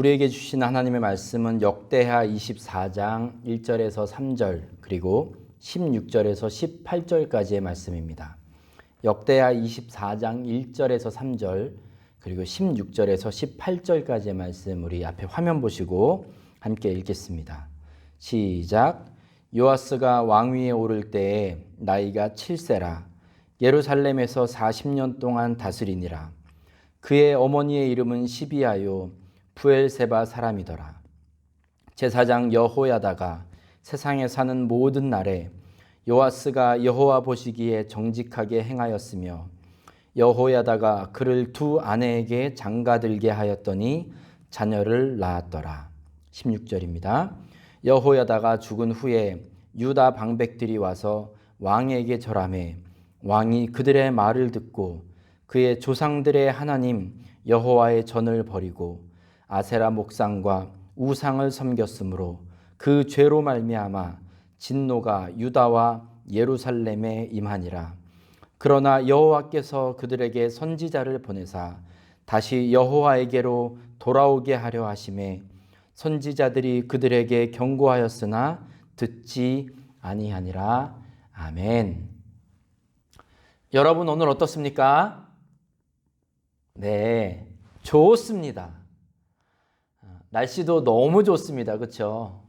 우리에게 주신 하나님의 말씀은 역대하 24장 1절에서 3절 그리고 16절에서 18절까지의 말씀입니다. 역대하 24장 1절에서 3절 그리고 16절에서 18절까지의 말씀 우리 앞에 화면 보시고 함께 읽겠습니다. 시작. 요아스가 왕위에 오를 때에 나이가 7세라 예루살렘에서 40년 동안 다스리니라. 그의 어머니의 이름은 시비아요 부엘세바 사람이더라. 제사장 여호야다가 세상에 사는 모든 날에 요아스가 여호와 보시기에 정직하게 행하였으며 여호야다가 그를 두 아내에게 장가들게 하였더니 자녀를 낳았더라. 16절입니다. 여호야다가 죽은 후에 유다 방백들이 와서 왕에게 절하매 왕이 그들의 말을 듣고 그의 조상들의 하나님 여호와의 전을 버리고 아세라 목상과 우상을 섬겼으므로 그 죄로 말미암아 진노가 유다와 예루살렘에 임하니라. 그러나 여호와께서 그들에게 선지자를 보내사 다시 여호와에게로 돌아오게 하려 하심에 선지자들이 그들에게 경고하였으나 듣지 아니하니라. 아멘. 여러분 오늘 어떻습니까? 네, 좋습니다. 날씨도 너무 좋습니다. 그렇죠?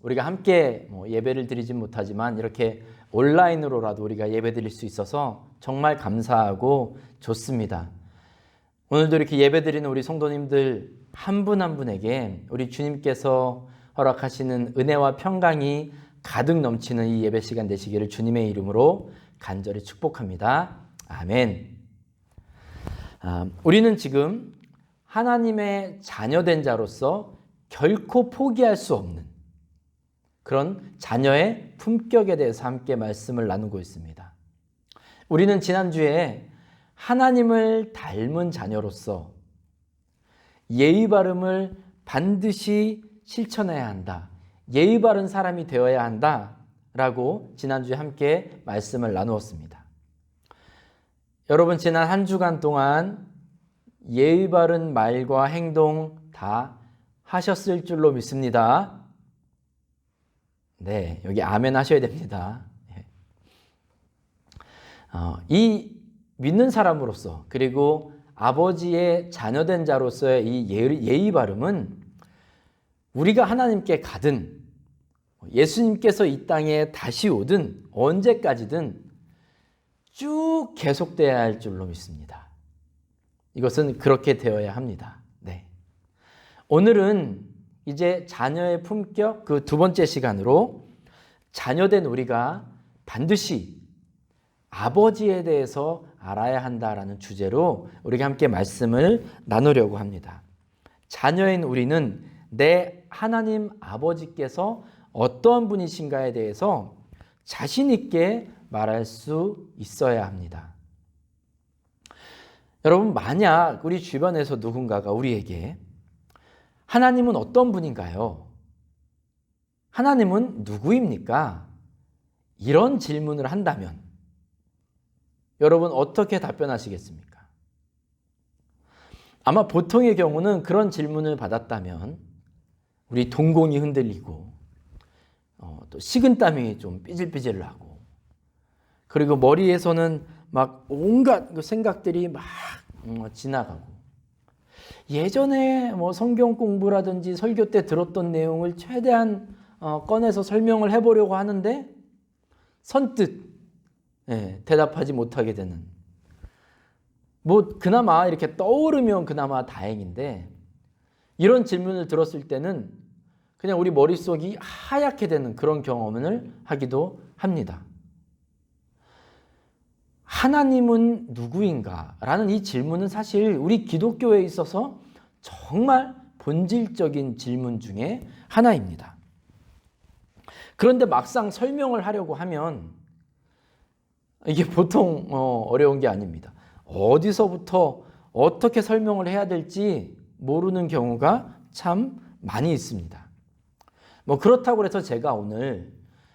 우리가 함께 예배를 드리진 못하지만 이렇게 온라인으로라도 우리가 예배 드릴 수 있어서 정말 감사하고 좋습니다. 오늘도 이렇게 예배 드리는 우리 성도님들 한 분 한 분에게 우리 주님께서 허락하시는 은혜와 평강이 가득 넘치는 이 예배 시간 되시기를 주님의 이름으로 간절히 축복합니다. 아멘. 우리는 지금 하나님의 자녀된 자로서 결코 포기할 수 없는 그런 자녀의 품격에 대해서 함께 말씀을 나누고 있습니다. 우리는 지난주에 하나님을 닮은 자녀로서 예의 바름을 반드시 실천해야 한다. 예의 바른 사람이 되어야 한다. 라고 지난주에 함께 말씀을 나누었습니다. 여러분 지난 한 주간 동안 예의 바른 말과 행동 다 하셨을 줄로 믿습니다. 네, 여기 아멘 하셔야 됩니다. 이 믿는 사람으로서 그리고 아버지의 자녀된 자로서의 이 예의 바름은 우리가 하나님께 가든 예수님께서 이 땅에 다시 오든 언제까지든 쭉 계속돼야 할 줄로 믿습니다. 이것은 그렇게 되어야 합니다. 네. 오늘은 이제 자녀의 품격 그 두 번째 시간으로 자녀된 우리가 반드시 아버지에 대해서 알아야 한다라는 주제로 우리가 함께 말씀을 나누려고 합니다. 자녀인 우리는 내 하나님 아버지께서 어떤 분이신가에 대해서 자신 있게 말할 수 있어야 합니다. 여러분 만약 우리 주변에서 누군가가 우리에게 하나님은 어떤 분인가요? 하나님은 누구입니까? 이런 질문을 한다면 여러분 어떻게 답변하시겠습니까? 아마 보통의 경우는 그런 질문을 받았다면 우리 동공이 흔들리고 또 식은땀이 좀 삐질삐질 나고 그리고 머리에서는 막 온갖 생각들이 막 지나가고 예전에 성경 공부라든지 설교 때 들었던 내용을 최대한 꺼내서 설명을 해보려고 하는데 선뜻 대답하지 못하게 되는 그나마 이렇게 떠오르면 그나마 다행인데 이런 질문을 들었을 때는 그냥 우리 머릿속이 하얗게 되는 그런 경험을 하기도 합니다. 하나님은 누구인가? 라는 이 질문은 사실 우리 기독교에 있어서 정말 본질적인 질문 중에 하나입니다. 그런데 막상 설명을 하려고 하면 이게 보통 어려운 게 아닙니다. 어디서부터 어떻게 설명을 해야 될지 모르는 경우가 참 많이 있습니다. 그렇다고 해서 제가 오늘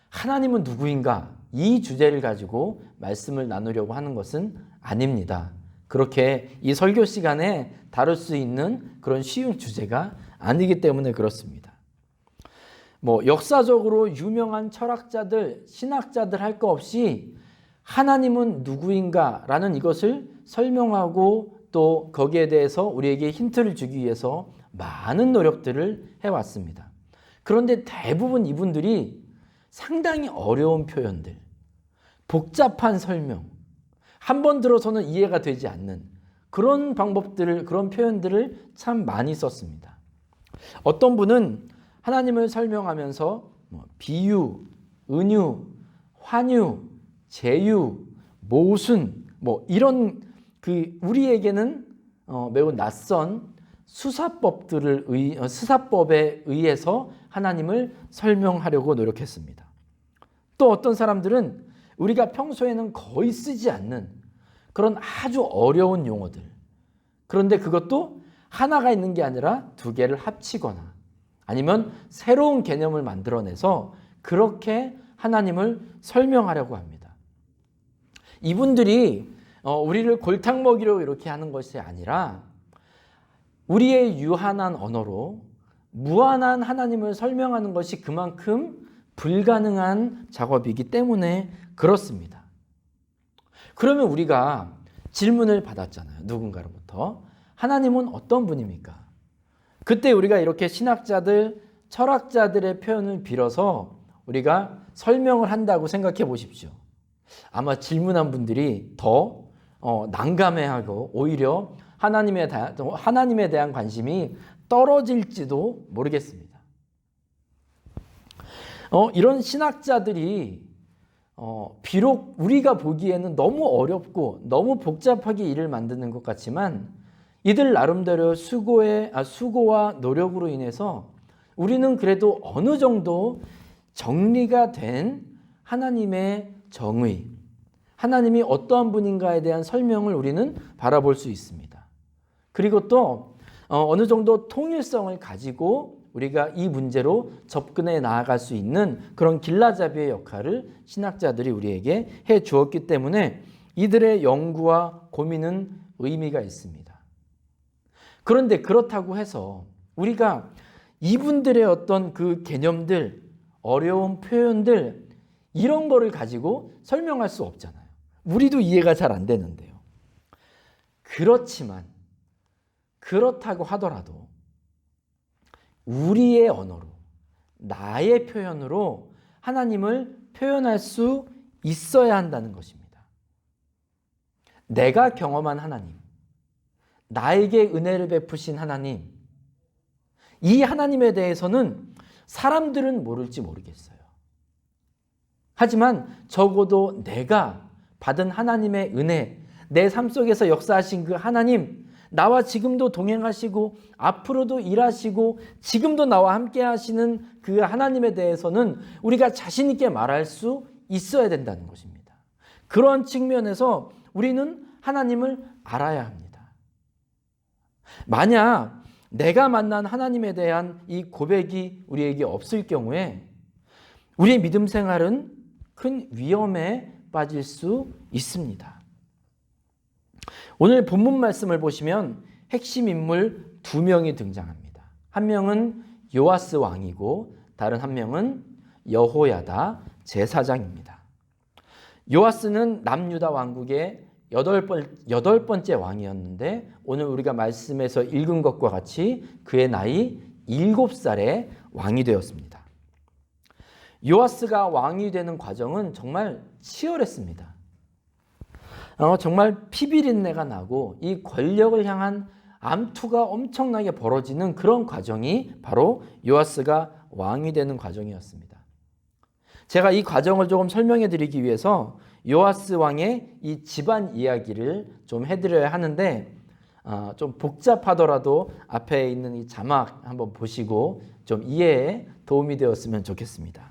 하나님은 누구인가 이 주제를 가지고 말씀을 나누려고 하는 것은 아닙니다. 그렇게 이 설교 시간에 다룰 수 있는 그런 쉬운 주제가 아니기 때문에 그렇습니다. 뭐 역사적으로 유명한 철학자들, 신학자들 할 거 없이 하나님은 누구인가라는 이것을 설명하고 또 거기에 대해서 우리에게 힌트를 주기 위해서 많은 노력들을 해왔습니다. 그런데 대부분 이분들이 상당히 어려운 표현들, 복잡한 설명, 한 번 들어서는 이해가 되지 않는 그런 방법들을, 그런 표현들을 참 많이 썼습니다. 어떤 분은 하나님을 설명하면서 비유, 은유, 환유, 제유, 모순, 이런 우리에게는 매우 낯선 수사법에 의해서 하나님을 설명하려고 노력했습니다. 또 어떤 사람들은 우리가 평소에는 거의 쓰지 않는 그런 아주 어려운 용어들, 그런데 그것도 하나가 있는 게 아니라 두 개를 합치거나 아니면 새로운 개념을 만들어내서 그렇게 하나님을 설명하려고 합니다. 이분들이 우리를 골탕 먹이려고 이렇게 하는 것이 아니라 우리의 유한한 언어로 무한한 하나님을 설명하는 것이 그만큼 불가능한 작업이기 때문에 그렇습니다. 그러면 우리가 질문을 받았잖아요. 누군가로부터. 하나님은 어떤 분입니까? 그때 우리가 이렇게 신학자들, 철학자들의 표현을 빌어서 우리가 설명을 한다고 생각해 보십시오. 아마 질문한 분들이 더 난감해하고 오히려 하나님에 대한 관심이 떨어질지도 모르겠습니다. 이런 신학자들이 비록 우리가 보기에는 너무 어렵고 너무 복잡하게 일을 만드는 것 같지만 이들 나름대로 수고와 노력으로 인해서 우리는 그래도 어느 정도 정리가 된 하나님의 정의, 하나님이 어떠한 분인가에 대한 설명을 우리는 바라볼 수 있습니다. 그리고 또 어느 정도 통일성을 가지고 우리가 이 문제로 접근해 나아갈 수 있는 그런 길라잡이의 역할을 신학자들이 우리에게 해 주었기 때문에 이들의 연구와 고민은 의미가 있습니다. 그런데 그렇다고 해서 우리가 이분들의 어떤 그 개념들, 어려운 표현들 이런 거를 가지고 설명할 수 없잖아요. 우리도 이해가 잘 안 되는데요. 그렇지만 그렇다고 하더라도 우리의 언어로, 나의 표현으로 하나님을 표현할 수 있어야 한다는 것입니다. 내가 경험한 하나님, 나에게 은혜를 베푸신 하나님, 이 하나님에 대해서는 사람들은 모를지 모르겠어요. 하지만 적어도 내가 받은 하나님의 은혜, 내 삶 속에서 역사하신 그 하나님, 나와 지금도 동행하시고 앞으로도 일하시고 지금도 나와 함께 하시는 그 하나님에 대해서는 우리가 자신 있게 말할 수 있어야 된다는 것입니다. 그런 측면에서 우리는 하나님을 알아야 합니다. 만약 내가 만난 하나님에 대한 이 고백이 우리에게 없을 경우에 우리의 믿음 생활은 큰 위험에 빠질 수 있습니다. 오늘 본문 말씀을 보시면 핵심 인물 두 명이 등장합니다. 한 명은 요아스 왕이고 다른 한 명은 여호야다 제사장입니다. 요아스는 남유다 왕국의 여덟 번째 왕이었는데 오늘 우리가 말씀에서 읽은 것과 같이 그의 나이 7살에 왕이 되었습니다. 요아스가 왕이 되는 과정은 정말 치열했습니다. 정말 피비린내가 나고 이 권력을 향한 암투가 엄청나게 벌어지는 그런 과정이 바로 요아스가 왕이 되는 과정이었습니다. 제가 이 과정을 조금 설명해 드리기 위해서 요아스 왕의 이 집안 이야기를 좀 해드려야 하는데 좀 복잡하더라도 앞에 있는 이 자막 한번 보시고 좀 이해에 도움이 되었으면 좋겠습니다.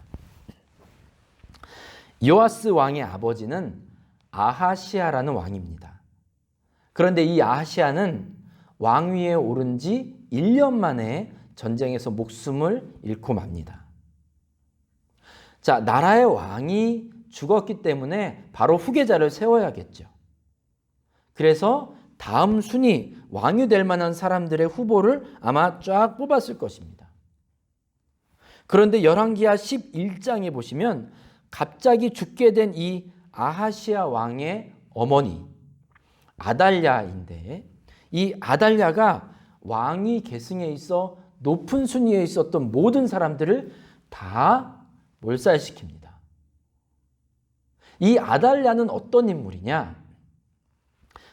요아스 왕의 아버지는 아하시아라는 왕입니다. 그런데 이 아하시아는 왕위에 오른 지 1년 만에 전쟁에서 목숨을 잃고 맙니다. 자, 나라의 왕이 죽었기 때문에 바로 후계자를 세워야겠죠. 그래서 다음 순위 왕이 될 만한 사람들의 후보를 아마 쫙 뽑았을 것입니다. 그런데 열왕기하 11장에 보시면 갑자기 죽게 된 이 아하시아 왕의 어머니 아달랴인데, 이 아달랴가 왕위 계승에 있어 높은 순위에 있었던 모든 사람들을 다 몰살시킵니다. 이 아달랴는 어떤 인물이냐?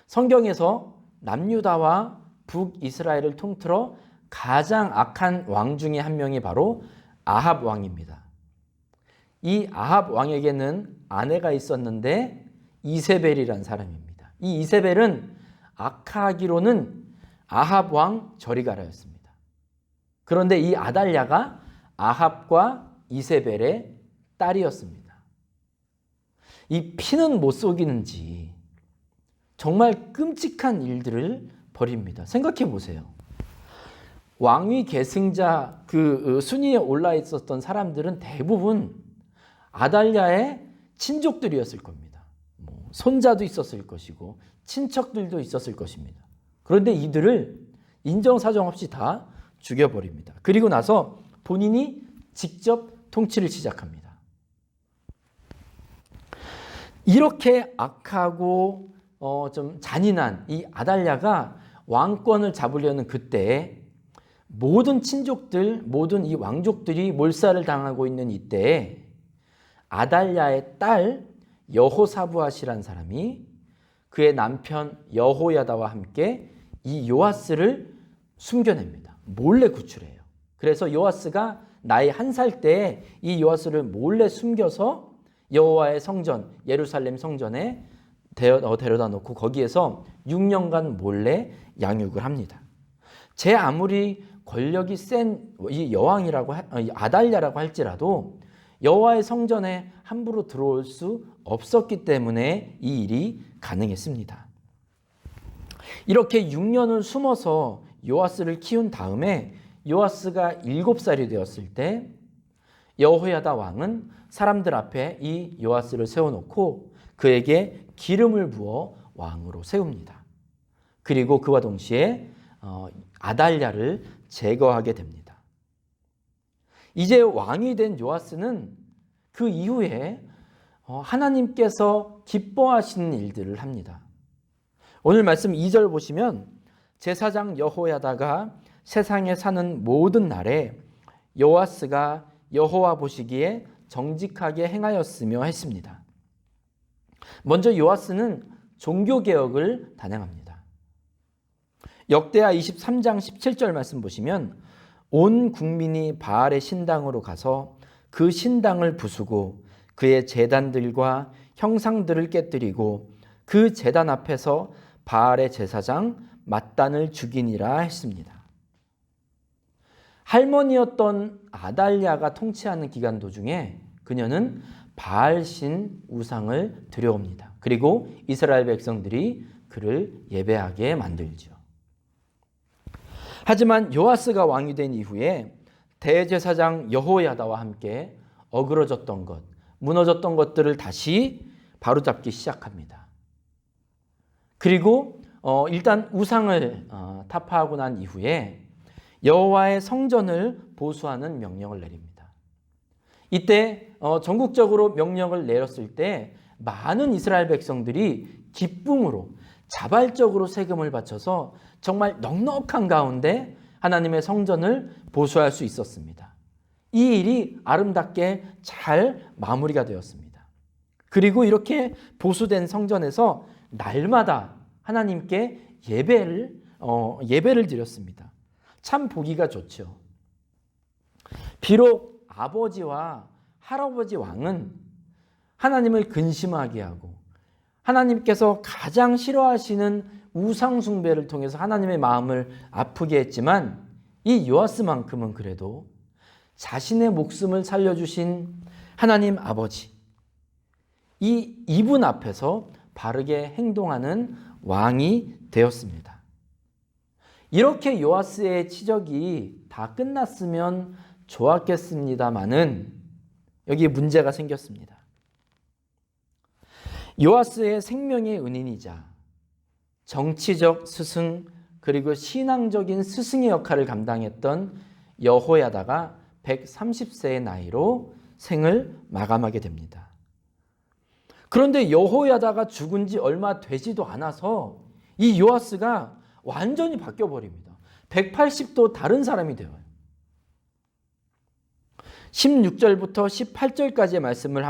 성경에서 남유다와 북이스라엘을 통틀어 가장 악한 왕 중에 한 명이 바로 아합 왕입니다. 이 아합 왕에게는 아내가 있었는데 이세벨이란 사람입니다. 이 이세벨은 악하기로는 아합 왕 저리가라였습니다. 그런데 이 아달랴가 아합과 이세벨의 딸이었습니다. 이 피는 못 속이는지 정말 끔찍한 일들을 벌입니다. 생각해 보세요. 왕위 계승자 그 순위에 올라 있었던 사람들은 대부분 아달랴의 친족들이었을 겁니다. 손자도 있었을 것이고 친척들도 있었을 것입니다. 그런데 이들을 인정사정 없이 다 죽여버립니다. 그리고 나서 본인이 직접 통치를 시작합니다. 이렇게 악하고 좀 잔인한 이 아달랴가 왕권을 잡으려는 그때에 모든 친족들, 모든 이 왕족들이 몰살을 당하고 있는 이때에 아달랴의 딸 여호사부앗이라는 사람이 그의 남편 여호야다와 함께 이 요아스를 숨겨냅니다. 몰래 구출해요. 그래서 요아스가 나이 1살 때에 이 요아스를 몰래 숨겨서 여호와의 성전, 예루살렘 성전에 데려다 놓고 거기에서 6년간 몰래 양육을 합니다. 제 아무리 권력이 센 이 여왕이라고 아달랴라고 할지라도 여호와의 성전에 함부로 들어올 수 없었기 때문에 이 일이 가능했습니다. 이렇게 6년을 숨어서 요아스를 키운 다음에 요아스가 7살이 되었을 때 여호야다 왕은 사람들 앞에 이 요아스를 세워놓고 그에게 기름을 부어 왕으로 세웁니다. 그리고 그와 동시에 아달랴를 제거하게 됩니다. 이제 왕이 된 요아스는 그 이후에 하나님께서 기뻐하시는 일들을 합니다. 오늘 말씀 2절 보시면 제사장 여호야다가 세상에 사는 모든 날에 요아스가 여호와 보시기에 정직하게 행하였으며 했습니다. 먼저 요아스는 종교개혁을 단행합니다. 역대하 23장 17절 말씀 보시면 온 국민이 바알의 신당으로 가서 그 신당을 부수고 그의 제단들과 형상들을 깨뜨리고 그 제단 앞에서 바알의 제사장 mat단을 죽이니라 했습니다. 할머니였던 아달랴가 통치하는 기간 도중에 그녀는 바알신 우상을 들여옵니다. 그리고 이스라엘 백성들이 그를 예배하게 만들죠. 하지만 요아스가 왕이 된 이후에 대제사장 여호야다와 함께 어그러졌던 것, 무너졌던 것들을 다시 바로잡기 시작합니다. 그리고 일단 우상을 타파하고 난 이후에 여호와의 성전을 보수하는 명령을 내립니다. 이때 전국적으로 명령을 내렸을 때 많은 이스라엘 백성들이 기쁨으로 자발적으로 세금을 바쳐서 정말 넉넉한 가운데 하나님의 성전을 보수할 수 있었습니다. 이 일이 아름답게 잘 마무리가 되었습니다. 그리고 이렇게 보수된 성전에서 날마다 하나님께 예배를 드렸습니다. 참 보기가 좋죠. 비록 아버지와 할아버지 왕은 하나님을 근심하게 하고 하나님께서 가장 싫어하시는 우상 숭배를 통해서 하나님의 마음을 아프게 했지만 이 요아스만큼은 그래도 자신의 목숨을 살려주신 하나님 아버지, 이분 앞에서 바르게 행동하는 왕이 되었습니다. 이렇게 요아스의 치적이 다 끝났으면 좋았겠습니다마는 여기에 문제가 생겼습니다. 요아스의 생명의 은인이자 정치적 스승 그리고 신앙적인 스승의 역할을 감당했던 여호야다가 130세의 나이로 생을 마감하게 됩니다. 그런데 여호야다가 죽은 지 얼마 되지도 않아서 이 요아스가 완전히 바뀌어 버립니다. 180도 다른 사람이 되어요. 16절부터 18절까지의 말씀을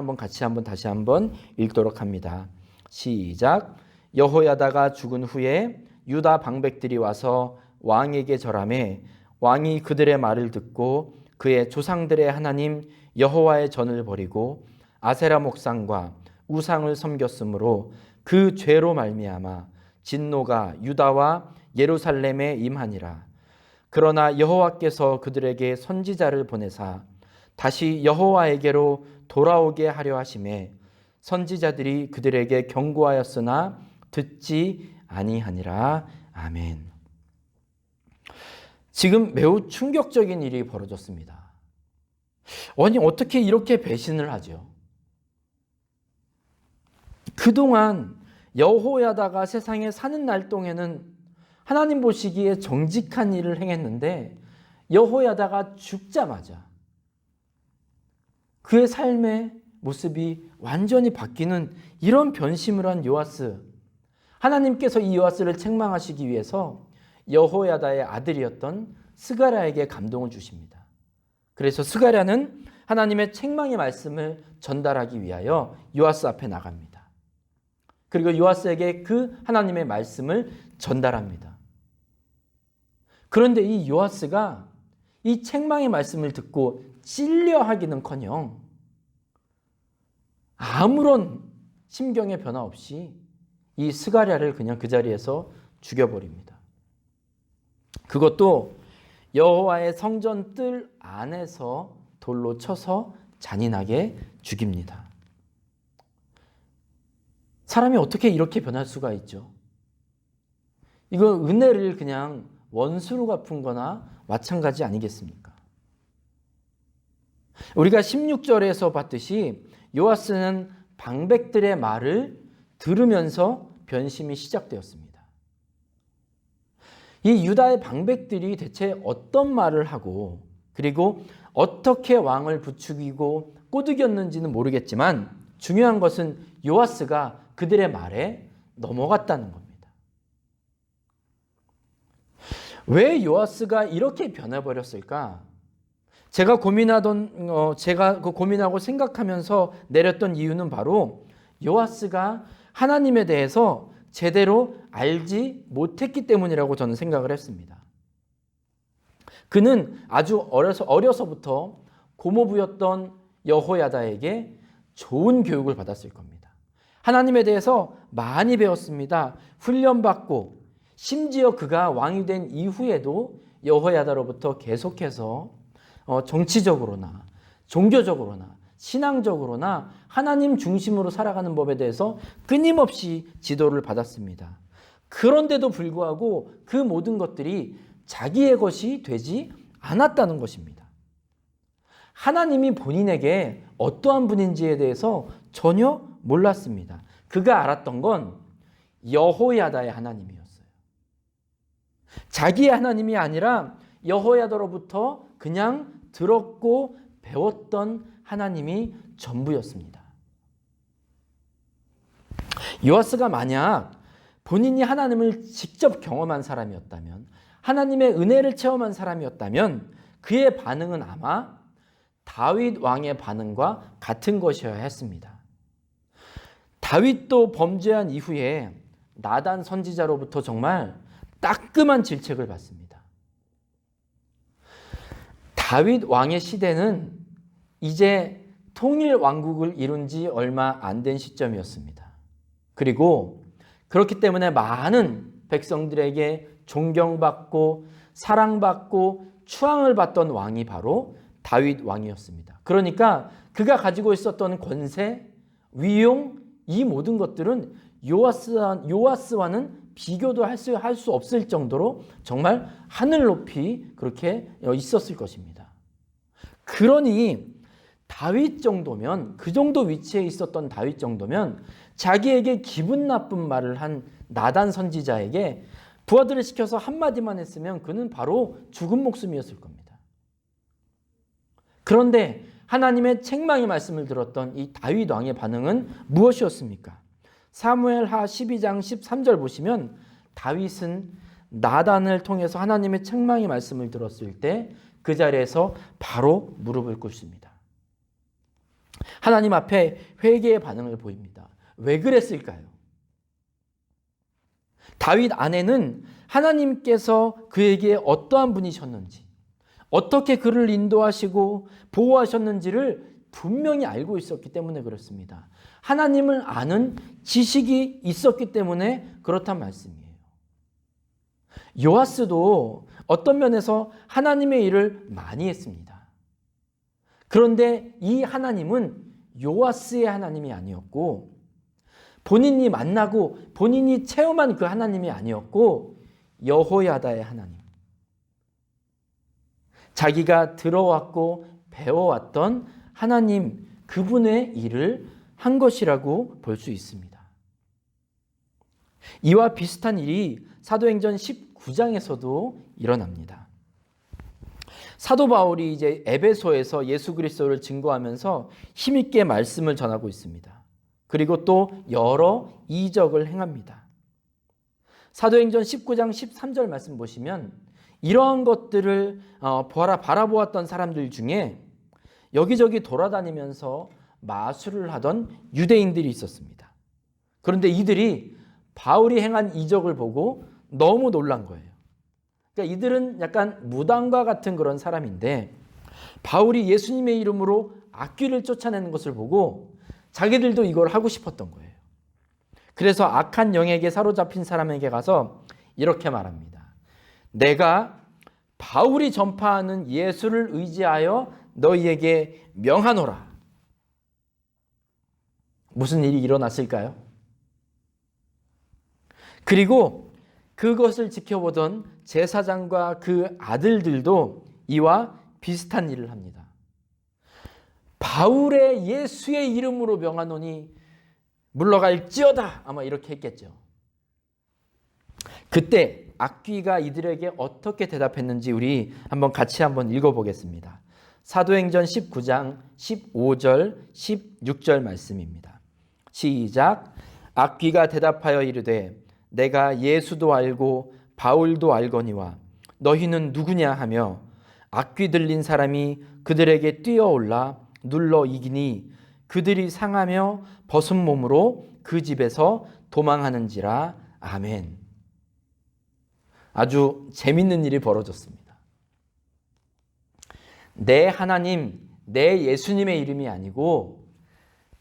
다시 한번 읽도록 합니다. 시작. 여호야다가 죽은 후에 유다 방백들이 와서 왕에게 절하매 왕이 그들의 말을 듣고 그의 조상들의 하나님 여호와의 전을 버리고 아세라 목상과 우상을 섬겼으므로 그 죄로 말미암아 진노가 유다와 예루살렘에 임하니라. 그러나 여호와께서 그들에게 선지자를 보내사 다시 여호와에게로 돌아오게 하려 하심에 선지자들이 그들에게 경고하였으나 듣지 아니하니라. 아멘. 지금 매우 충격적인 일이 벌어졌습니다. 아니, 어떻게 이렇게 배신을 하죠? 그동안 여호야다가 세상에 사는 날 동에는 하나님 보시기에 정직한 일을 행했는데 여호야다가 죽자마자 그의 삶의 모습이 완전히 바뀌는 이런 변심을 한 요아스. 하나님께서 이 요아스를 책망하시기 위해서 여호야다의 아들이었던 스가랴에게 감동을 주십니다. 그래서 스가랴는 하나님의 책망의 말씀을 전달하기 위하여 요아스 앞에 나갑니다. 그리고 요아스에게 그 하나님의 말씀을 전달합니다. 그런데 이 요아스가 이 책망의 말씀을 듣고 찔려하기는커녕 아무런 심경의 변화 없이 이 스가랴를 그냥 그 자리에서 죽여버립니다. 그것도 여호와의 성전 뜰 안에서 돌로 쳐서 잔인하게 죽입니다. 사람이 어떻게 이렇게 변할 수가 있죠? 이거 은혜를 그냥 원수로 갚은 거나 마찬가지 아니겠습니까? 우리가 16절에서 봤듯이 요아스는 방백들의 말을 들으면서 변심이 시작되었습니다. 이 유다의 방백들이 대체 어떤 말을 하고 그리고 어떻게 왕을 부추기고 꼬드겼는지는 모르겠지만 중요한 것은 요아스가 그들의 말에 넘어갔다는 겁니다. 왜 요아스가 이렇게 변해버렸을까? 제가 고민하고 생각하면서 내렸던 이유는 바로 요아스가 하나님에 대해서 제대로 알지 못했기 때문이라고 저는 생각을 했습니다. 그는 아주 어려서부터 고모부였던 여호야다에게 좋은 교육을 받았을 겁니다. 하나님에 대해서 많이 배웠습니다. 훈련받고 심지어 그가 왕이 된 이후에도 여호야다로부터 계속해서 정치적으로나 종교적으로나 신앙적으로나 하나님 중심으로 살아가는 법에 대해서 끊임없이 지도를 받았습니다. 그런데도 불구하고 그 모든 것들이 자기의 것이 되지 않았다는 것입니다. 하나님이 본인에게 어떠한 분인지에 대해서 전혀 몰랐습니다. 그가 알았던 건 여호야다의 하나님이었어요. 자기의 하나님이 아니라 여호야다로부터 그냥 들었고 배웠던 하나님이 전부였습니다. 요아스가 만약 본인이 하나님을 직접 경험한 사람이었다면, 하나님의 은혜를 체험한 사람이었다면 그의 반응은 아마 다윗 왕의 반응과 같은 것이어야 했습니다. 다윗도 범죄한 이후에 나단 선지자로부터 정말 따끔한 질책을 받습니다. 다윗 왕의 시대는 이제 통일 왕국을 이룬 지 얼마 안 된 시점이었습니다. 그리고 그렇기 때문에 많은 백성들에게 존경받고 사랑받고 추앙을 받던 왕이 바로 다윗 왕이었습니다. 그러니까 그가 가지고 있었던 권세, 위용, 이 모든 것들은 요아스와는 비교도 할 수 없을 정도로 정말 하늘 높이 그렇게 있었을 것입니다. 그러니 다윗 정도면, 그 정도 위치에 있었던 다윗 정도면 자기에게 기분 나쁜 말을 한 나단 선지자에게 부하들을 시켜서 한마디만 했으면 그는 바로 죽은 목숨이었을 겁니다. 그런데 하나님의 책망의 말씀을 들었던 이 다윗 왕의 반응은 무엇이었습니까? 사무엘하 12장 13절 보시면 다윗은 나단을 통해서 하나님의 책망의 말씀을 들었을 때 그 자리에서 바로 무릎을 꿇습니다. 하나님 앞에 회개의 반응을 보입니다. 왜 그랬을까요? 다윗 안에는 하나님께서 그에게 어떠한 분이셨는지, 어떻게 그를 인도하시고 보호하셨는지를 분명히 알고 있었기 때문에 그렇습니다. 하나님을 아는 지식이 있었기 때문에 그렇단 말씀이에요. 요아스도 어떤 면에서 하나님의 일을 많이 했습니다. 그런데 이 하나님은 요아스의 하나님이 아니었고, 본인이 만나고 본인이 체험한 그 하나님이 아니었고, 여호야다의 하나님, 자기가 들어왔고 배워왔던 하나님, 그분의 일을 한 것이라고 볼 수 있습니다. 이와 비슷한 일이 사도행전 19장에서도 일어납니다. 사도 바울이 이제 에베소에서 예수 그리스도를 증거하면서 힘있게 말씀을 전하고 있습니다. 그리고 또 여러 이적을 행합니다. 사도행전 19장 13절 말씀 보시면 이러한 것들을 바라보았던 사람들 중에 여기저기 돌아다니면서 마술을 하던 유대인들이 있었습니다. 그런데 이들이 바울이 행한 이적을 보고 너무 놀란 거예요. 그러니까 이들은 약간 무당과 같은 그런 사람인데 바울이 예수님의 이름으로 악귀를 쫓아내는 것을 보고 자기들도 이걸 하고 싶었던 거예요. 그래서 악한 영에게 사로잡힌 사람에게 가서 이렇게 말합니다. 내가 바울이 전파하는 예수를 의지하여 너희에게 명하노라. 무슨 일이 일어났을까요? 그리고 그것을 지켜보던 제사장과 그 아들들도 이와 비슷한 일을 합니다. 바울의 예수의 이름으로 명하노니 물러갈지어다. 아마 이렇게 했겠죠. 그때 악귀가 이들에게 어떻게 대답했는지 우리 같이 읽어보겠습니다. 사도행전 19장 15절 16절 말씀입니다. 시작. 악귀가 대답하여 이르되 내가 예수도 알고 바울도 알거니와 너희는 누구냐 하며 악귀 들린 사람이 그들에게 뛰어올라 눌러 이기니 그들이 상하며 벗은 몸으로 그 집에서 도망하는지라. 아멘. 아주 재밌는 일이 벌어졌습니다. 내 하나님, 내 예수님의 이름이 아니고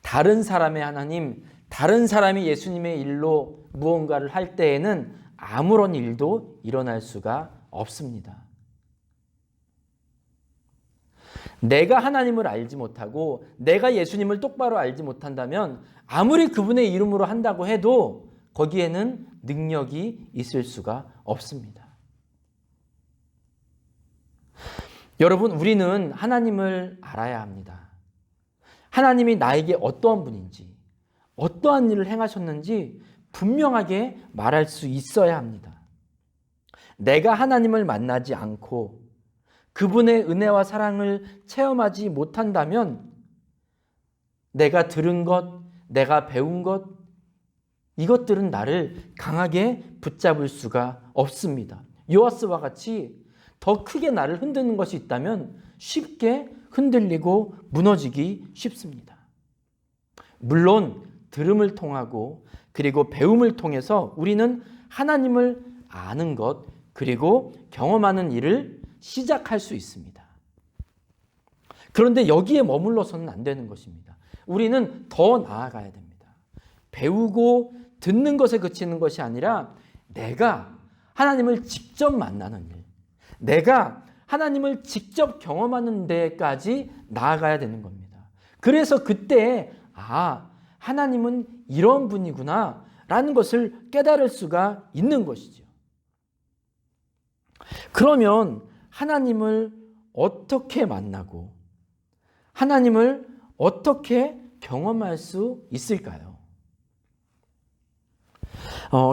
다른 사람의 하나님, 다른 사람이 예수님의 일로 무언가를 할 때에는 아무런 일도 일어날 수가 없습니다. 내가 하나님을 알지 못하고 내가 예수님을 똑바로 알지 못한다면 아무리 그분의 이름으로 한다고 해도 거기에는 능력이 있을 수가 없습니다. 여러분, 우리는 하나님을 알아야 합니다. 하나님이 나에게 어떠한 분인지, 어떠한 일을 행하셨는지 분명하게 말할 수 있어야 합니다. 내가 하나님을 만나지 않고 그분의 은혜와 사랑을 체험하지 못한다면 내가 들은 것, 내가 배운 것, 이것들은 나를 강하게 붙잡을 수가 없습니다. 요아스와 같이 더 크게 나를 흔드는 것이 있다면 쉽게 흔들리고 무너지기 쉽습니다. 물론 들음을 통하고 그리고 배움을 통해서 우리는 하나님을 아는 것 그리고 경험하는 일을 시작할 수 있습니다. 그런데 여기에 머물러서는 안 되는 것입니다. 우리는 더 나아가야 됩니다. 배우고 듣는 것에 그치는 것이 아니라 내가 하나님을 직접 만나는 일, 내가 하나님을 직접 경험하는 데까지 나아가야 되는 겁니다. 그래서 그때 하나님은 이런 분이구나 라는 것을 깨달을 수가 있는 것이죠. 그러면 하나님을 어떻게 만나고 하나님을 어떻게 경험할 수 있을까요?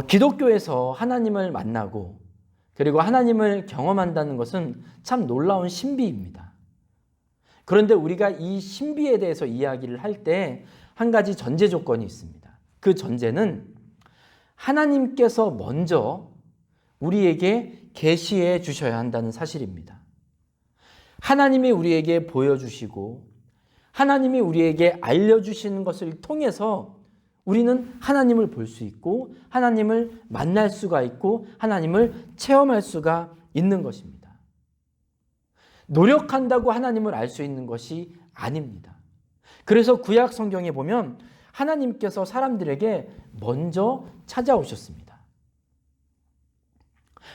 기독교에서 하나님을 만나고 그리고 하나님을 경험한다는 것은 참 놀라운 신비입니다. 그런데 우리가 이 신비에 대해서 이야기를 할 때 한 가지 전제 조건이 있습니다. 그 전제는 하나님께서 먼저 우리에게 계시해 주셔야 한다는 사실입니다. 하나님이 우리에게 보여주시고 하나님이 우리에게 알려주시는 것을 통해서 우리는 하나님을 볼 수 있고 하나님을 만날 수가 있고 하나님을 체험할 수가 있는 것입니다. 노력한다고 하나님을 알 수 있는 것이 아닙니다. 그래서 구약 성경에 보면 하나님께서 사람들에게 먼저 찾아오셨습니다.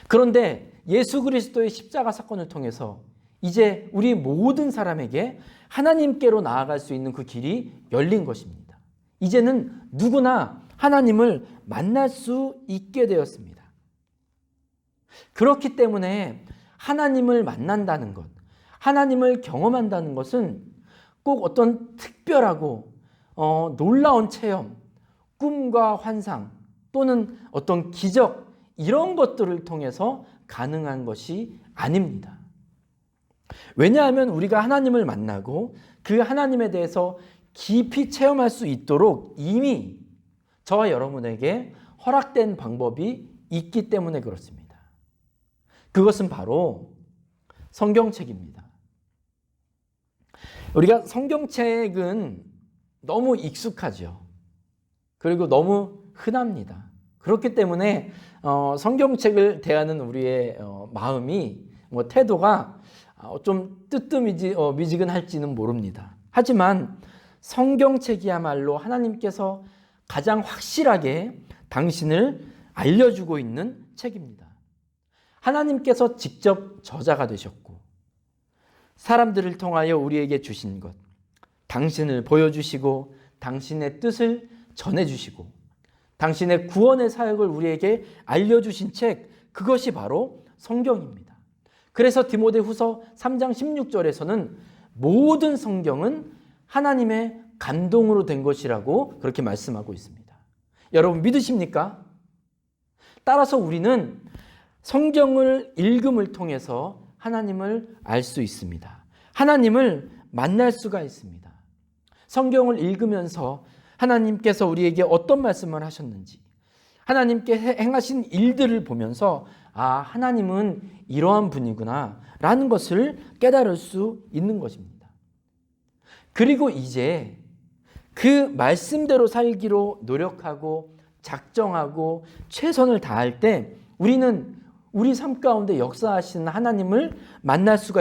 그런데 예수 그리스도의 십자가 사건을 통해서 이제 우리 모든 사람에게 하나님께로 나아갈 수 있는 그 길이 열린 것입니다. 이제는 누구나 하나님을 만날 수 있게 되었습니다. 그렇기 때문에 하나님을 만난다는 것, 하나님을 경험한다는 것은 꼭 어떤 특별하고 놀라운 체험, 꿈과 환상 또는 어떤 기적 이런 것들을 통해서 가능한 것이 아닙니다. 왜냐하면 우리가 하나님을 만나고 그 하나님에 대해서 깊이 체험할 수 있도록 이미 저와 여러분에게 허락된 방법이 있기 때문에 그렇습니다. 그것은 바로 성경책입니다. 우리가 성경책은 너무 익숙하죠. 그리고 너무 흔합니다. 그렇기 때문에 성경책을 대하는 우리의 마음이 태도가 좀 뜨뜻미지근할지는 모릅니다. 하지만 성경책이야말로 하나님께서 가장 확실하게 당신을 알려주고 있는 책입니다. 하나님께서 직접 저자가 되셨고 사람들을 통하여 우리에게 주신 것, 당신을 보여주시고 당신의 뜻을 전해주시고 당신의 구원의 사역을 우리에게 알려주신 책, 그것이 바로 성경입니다. 그래서 디모데후서 3장 16절에서는 모든 성경은 하나님의 감동으로 된 것이라고 그렇게 말씀하고 있습니다. 여러분 믿으십니까? 따라서 우리는 성경을 읽음을 통해서 하나님을 알 수 있습니다. 하나님을 만날 수가 있습니다. 성경을 읽으면서 하나님께서 우리에게 어떤 말씀을 하셨는지, 하나님께 행하신 일들을 보면서 하나님은 이러한 분이구나 라는 것을 깨달을 수 있는 것입니다. 그리고 이제 그 말씀대로 살기로 노력하고 작정하고 최선을 다할 때 우리는 우리 삶 가운데 역사하시는 하나님을 만날 수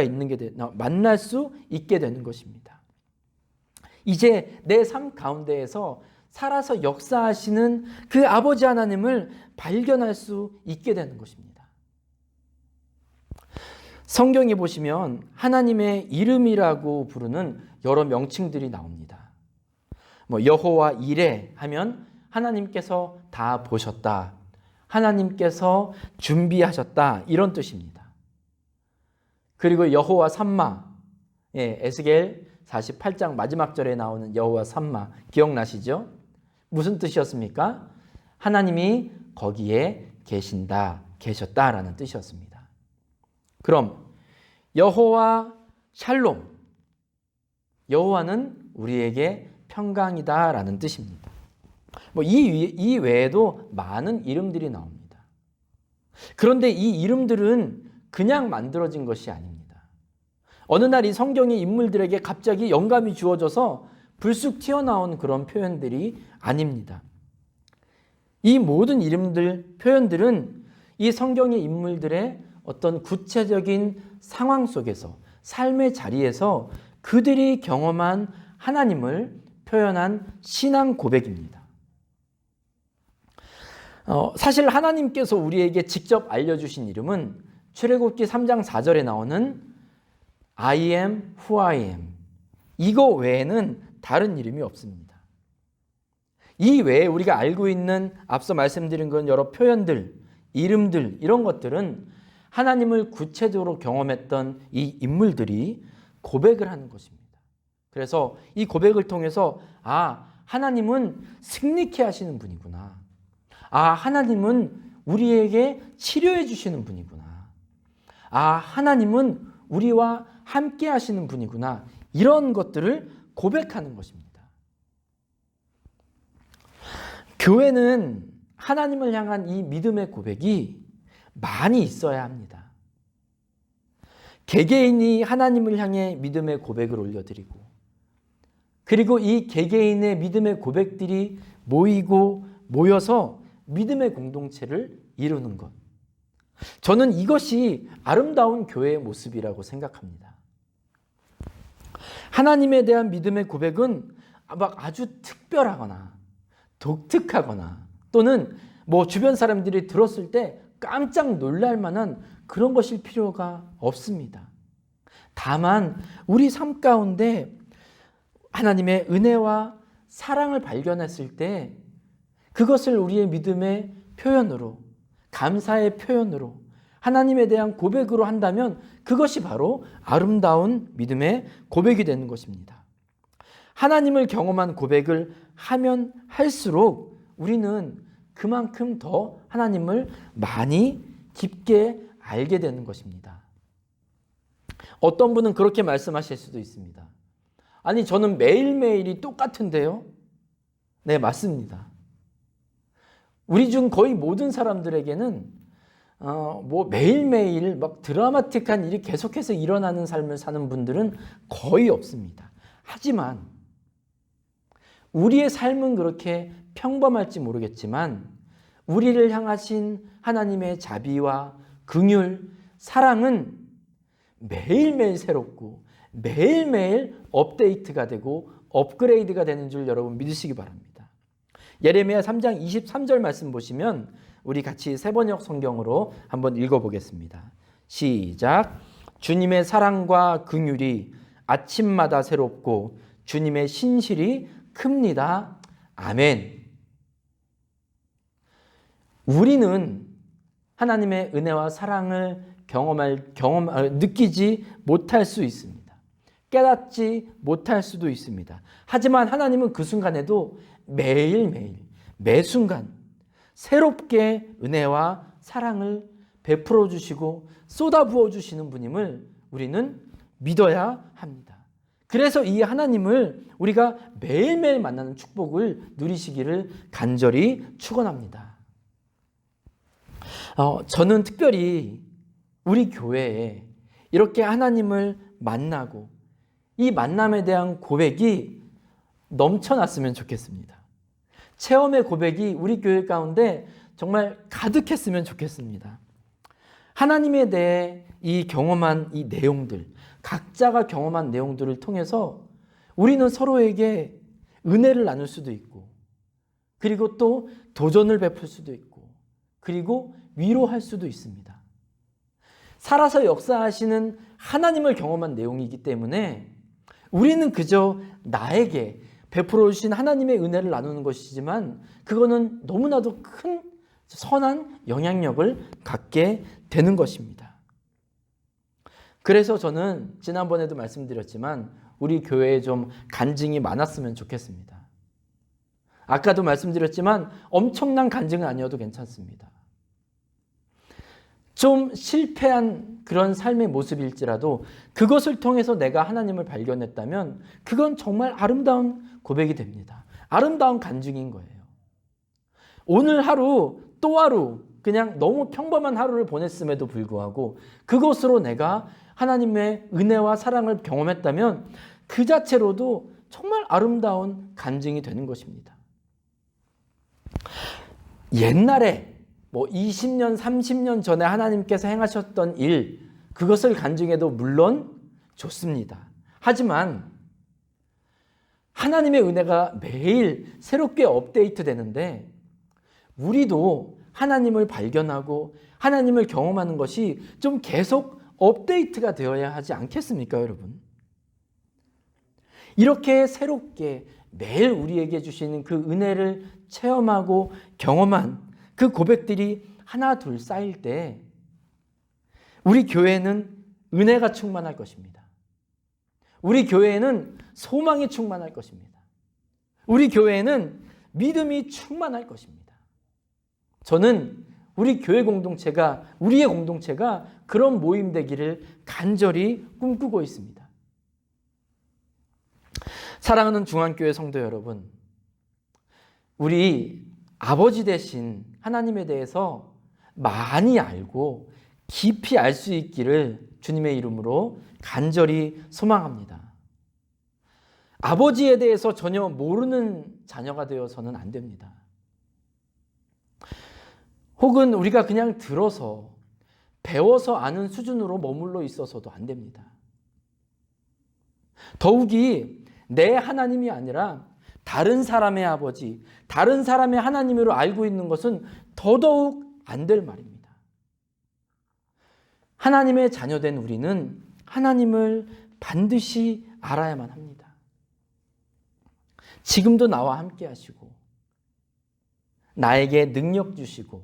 있게 되는 것입니다. 이제 내 삶 가운데에서 살아서 역사하시는 그 아버지 하나님을 발견할 수 있게 되는 것입니다. 성경에 보시면 하나님의 이름이라고 부르는 여러 명칭들이 나옵니다. 여호와 이레 하면 하나님께서 다 보셨다, 하나님께서 준비하셨다 이런 뜻입니다. 그리고 여호와 삼마, 에스겔 48장 마지막 절에 나오는 여호와 삼마 기억나시죠? 무슨 뜻이었습니까? 하나님이 거기에 계셨다라는 뜻이었습니다. 그럼 여호와 샬롬, 여호와는 우리에게 평강이다라는 뜻입니다. 이 외에도 많은 이름들이 나옵니다. 그런데 이 이름들은 그냥 만들어진 것이 아닙니다. 어느 날 이 성경의 인물들에게 갑자기 영감이 주어져서 불쑥 튀어나온 그런 표현들이 아닙니다. 이 모든 이름들, 표현들은 이 성경의 인물들의 어떤 구체적인 상황 속에서, 삶의 자리에서 그들이 경험한 하나님을 표현한 신앙 고백입니다. 사실 하나님께서 우리에게 직접 알려주신 이름은 출애굽기 3장 4절에 나오는 I am who I am, 이거 외에는 다른 이름이 없습니다. 이 외에 우리가 알고 있는 앞서 말씀드린 그런 여러 표현들, 이름들, 이런 것들은 하나님을 구체적으로 경험했던 이 인물들이 고백을 하는 것입니다. 그래서 이 고백을 통해서 하나님은 승리케 하시는 분이구나. 하나님은 우리에게 치료해 주시는 분이구나. 하나님은 우리와 함께 하시는 분이구나. 이런 것들을 고백하는 것입니다. 교회는 하나님을 향한 이 믿음의 고백이 많이 있어야 합니다. 개개인이 하나님을 향해 믿음의 고백을 올려드리고, 그리고 이 개개인의 믿음의 고백들이 모여서 믿음의 공동체를 이루는 것. 저는 이것이 아름다운 교회의 모습이라고 생각합니다. 하나님에 대한 믿음의 고백은 막 아주 특별하거나 독특하거나 또는 주변 사람들이 들었을 때 깜짝 놀랄 만한 그런 것일 필요가 없습니다. 다만 우리 삶 가운데 하나님의 은혜와 사랑을 발견했을 때 그것을 우리의 믿음의 표현으로, 감사의 표현으로, 하나님에 대한 고백으로 한다면 그것이 바로 아름다운 믿음의 고백이 되는 것입니다. 하나님을 경험한 고백을 하면 할수록 우리는 그만큼 더 하나님을 많이 깊게 알게 되는 것입니다. 어떤 분은 그렇게 말씀하실 수도 있습니다. 아니, 저는 매일매일이 똑같은데요? 네, 맞습니다. 우리 중 거의 모든 사람들에게는 매일매일 막 드라마틱한 일이 계속해서 일어나는 삶을 사는 분들은 거의 없습니다. 하지만 우리의 삶은 그렇게 평범할지 모르겠지만 우리를 향하신 하나님의 자비와 긍휼, 사랑은 매일매일 새롭고 매일매일 업데이트가 되고 업그레이드가 되는 줄 여러분 믿으시기 바랍니다. 예레미야 3장 23절 말씀 보시면 우리 같이 세번역 성경으로 한번 읽어보겠습니다. 시작. 주님의 사랑과 긍휼이 아침마다 새롭고 주님의 신실이 큽니다. 아멘. 우리는 하나님의 은혜와 사랑을 느끼지 못할 수 있습니다. 깨닫지 못할 수도 있습니다. 하지만 하나님은 그 순간에도 매일매일, 매 순간 새롭게 은혜와 사랑을 베풀어 주시고 쏟아부어 주시는 분임을 우리는 믿어야 합니다. 그래서 이 하나님을 우리가 매일매일 만나는 축복을 누리시기를 간절히 축원합니다. 저는 특별히 우리 교회에 이렇게 하나님을 만나고 이 만남에 대한 고백이 넘쳐났으면 좋겠습니다. 체험의 고백이 우리 교회 가운데 정말 가득했으면 좋겠습니다. 하나님에 대해 이 경험한 이 내용들, 각자가 경험한 내용들을 통해서 우리는 서로에게 은혜를 나눌 수도 있고, 그리고 또 도전을 베풀 수도 있고, 그리고 위로할 수도 있습니다. 살아서 역사하시는 하나님을 경험한 내용이기 때문에 우리는 그저 나에게 베풀어 주신 하나님의 은혜를 나누는 것이지만 그거는 너무나도 큰 선한 영향력을 갖게 되는 것입니다. 그래서 저는 지난번에도 말씀드렸지만 우리 교회에 좀 간증이 많았으면 좋겠습니다. 아까도 말씀드렸지만 엄청난 간증은 아니어도 괜찮습니다. 좀 실패한 그런 삶의 모습일지라도 그것을 통해서 내가 하나님을 발견했다면 그건 정말 아름다운 고백이 됩니다. 아름다운 간증인 거예요. 오늘 하루 또 하루 그냥 너무 평범한 하루를 보냈음에도 불구하고 그것으로 내가 하나님의 은혜와 사랑을 경험했다면 그 자체로도 정말 아름다운 간증이 되는 것입니다. 옛날에 20년, 30년 전에 하나님께서 행하셨던 일, 그것을 간증해도 물론 좋습니다. 하지만 하나님의 은혜가 매일 새롭게 업데이트 되는데 우리도 하나님을 발견하고 하나님을 경험하는 것이 좀 계속 업데이트가 되어야 하지 않겠습니까, 여러분? 이렇게 새롭게 매일 우리에게 주시는 그 은혜를 체험하고 경험한 그 고백들이 하나 둘 쌓일 때 우리 교회는 은혜가 충만할 것입니다. 우리 교회에는 소망이 충만할 것입니다. 우리 교회에는 믿음이 충만할 것입니다. 저는 우리 교회 공동체가, 우리의 공동체가 그런 모임 되기를 간절히 꿈꾸고 있습니다. 사랑하는 중앙교회 성도 여러분, 우리 아버지 되신 하나님에 대해서 많이 알고 깊이 알 수 있기를 주님의 이름으로 간절히 소망합니다. 아버지에 대해서 전혀 모르는 자녀가 되어서는 안 됩니다. 혹은 우리가 그냥 들어서 배워서 아는 수준으로 머물러 있어서도 안 됩니다. 더욱이 내 하나님이 아니라 다른 사람의 아버지, 다른 사람의 하나님으로 알고 있는 것은 더더욱 안 될 말입니다. 하나님의 자녀된 우리는 하나님을 반드시 알아야만 합니다. 지금도 나와 함께 하시고, 나에게 능력 주시고,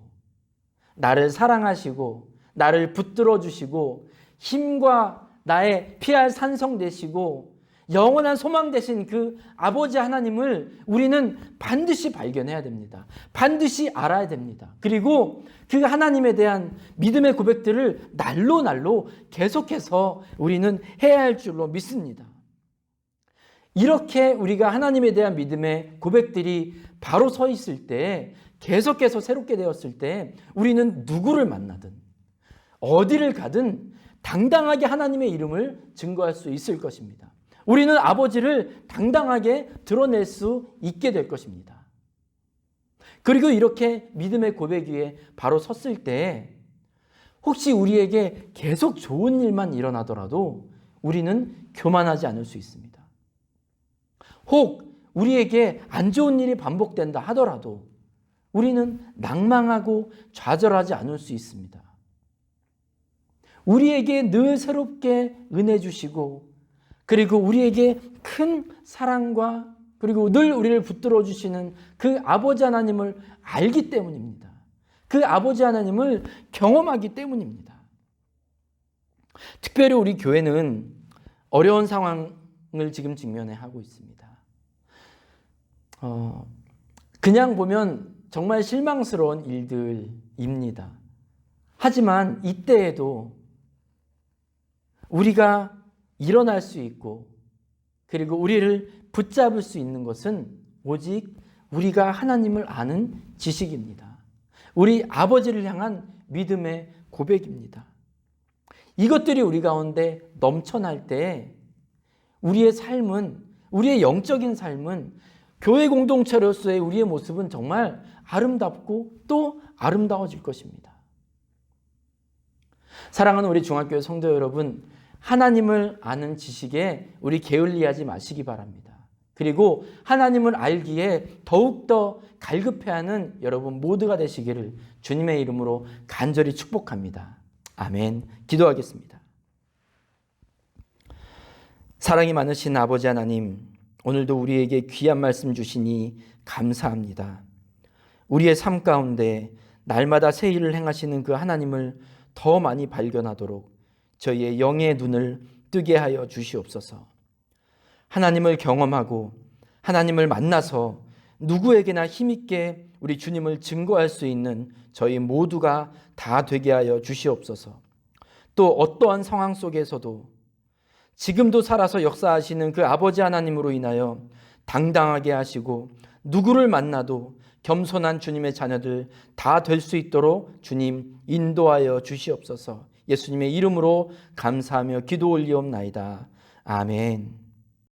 나를 사랑하시고, 나를 붙들어 주시고, 힘과 나의 피할 산성 되시고, 영원한 소망 되신 그 아버지 하나님을 우리는 반드시 발견해야 됩니다. 반드시 알아야 됩니다. 그리고 그 하나님에 대한 믿음의 고백들을 날로 계속해서 우리는 해야 할 줄로 믿습니다. 이렇게 우리가 하나님에 대한 믿음의 고백들이 바로 서 있을 때, 계속해서 새롭게 되었을 때 우리는 누구를 만나든 어디를 가든 당당하게 하나님의 이름을 증거할 수 있을 것입니다. 우리는 아버지를 당당하게 드러낼 수 있게 될 것입니다. 그리고 이렇게 믿음의 고백 위에 바로 섰을 때 혹시 우리에게 계속 좋은 일만 일어나더라도 우리는 교만하지 않을 수 있습니다. 혹 우리에게 안 좋은 일이 반복된다 하더라도 우리는 낭망하고 좌절하지 않을 수 있습니다. 우리에게 늘 새롭게 은혜 주시고, 그리고 우리에게 큰 사랑과 그리고 늘 우리를 붙들어 주시는 그 아버지 하나님을 알기 때문입니다. 그 아버지 하나님을 경험하기 때문입니다. 특별히 우리 교회는 어려운 상황을 지금 직면해 하고 있습니다. 그냥 보면 정말 실망스러운 일들입니다. 하지만 이때에도 우리가 일어날 수 있고, 그리고 우리를 붙잡을 수 있는 것은 오직 우리가 하나님을 아는 지식입니다. 우리 아버지를 향한 믿음의 고백입니다. 이것들이 우리 가운데 넘쳐날 때 우리의 삶은, 우리의 영적인 삶은, 교회 공동체로서의 우리의 모습은 정말 아름답고 또 아름다워질 것입니다. 사랑하는 우리 중학교 성도 여러분, 하나님을 아는 지식에 우리 게을리하지 마시기 바랍니다. 그리고 하나님을 알기에 더욱더 갈급해하는 여러분 모두가 되시기를 주님의 이름으로 간절히 축복합니다. 아멘. 기도하겠습니다. 사랑이 많으신 아버지 하나님, 오늘도 우리에게 귀한 말씀 주시니 감사합니다. 우리의 삶 가운데 날마다 새 일을 행하시는 그 하나님을 더 많이 발견하도록 저희의 영의 눈을 뜨게 하여 주시옵소서. 하나님을 경험하고 하나님을 만나서 누구에게나 힘있게 우리 주님을 증거할 수 있는 저희 모두가 다 되게 하여 주시옵소서. 또 어떠한 상황 속에서도 지금도 살아서 역사하시는 그 아버지 하나님으로 인하여 당당하게 하시고 누구를 만나도 겸손한 주님의 자녀들 다 될 수 있도록 주님 인도하여 주시옵소서. 예수님의 이름으로 감사하며 기도 올리옵나이다. 아멘.